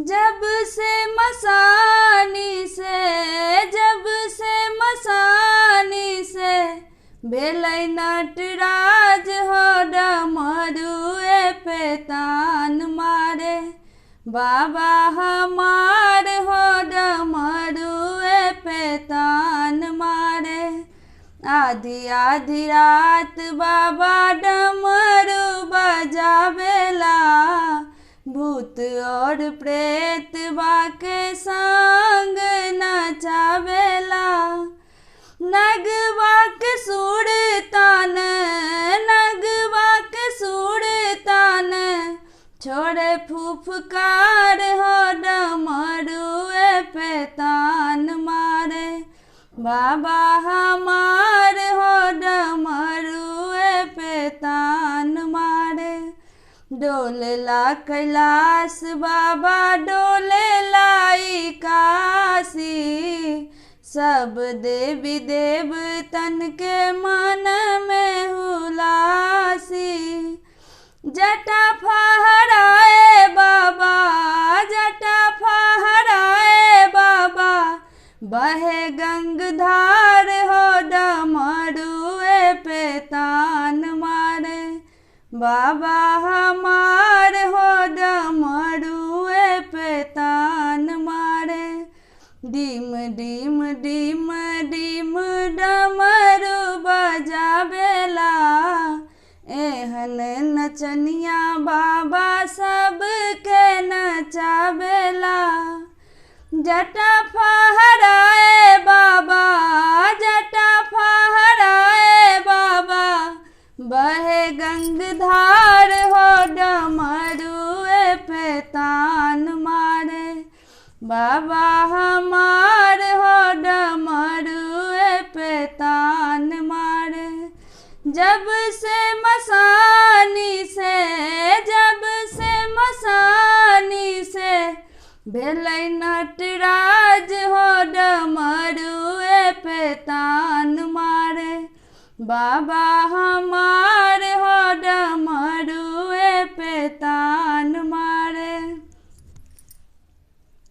जब से मसानी से जब से मसानी से भेलै नटराज हो डमरुए पे तान मारे बाबा हमार हो डमरुए पे तान मारे। आधी आधी रात बाबा डमरू बजावेला भूत और प्रेत बाके संग नचावेला। नगवा के सुरतान नगवा के सुरतान छोड़े फुफकार हो डमरुए पे तान मारे बाबा हमार हो डमरुए पे तान मारे। डोलेला कैलाश बाबा डोलेलाई काशी सब देवी देवतन के मन में हुलासी। जटा फहराए बाबा जटा फहराए बाबा बहे गंगधार हो डमरुए पे तान मारे बाबा हमार हो डमरुए पे तान मारे। डीम डीम डीम डीम डमरू बजावेला एहन नचनिया बाबा सबके नचावेला। जटा फहराए बाबा जटा फहराए बाबा बहे गंगधार हो डमरुए पे तान मारे बाबा हमार हो डमरुए पे तान मारे। जब से मसानी से जब से मसानी से भेलै नटराज हो डमरुए पे तान मारे बाबा हमार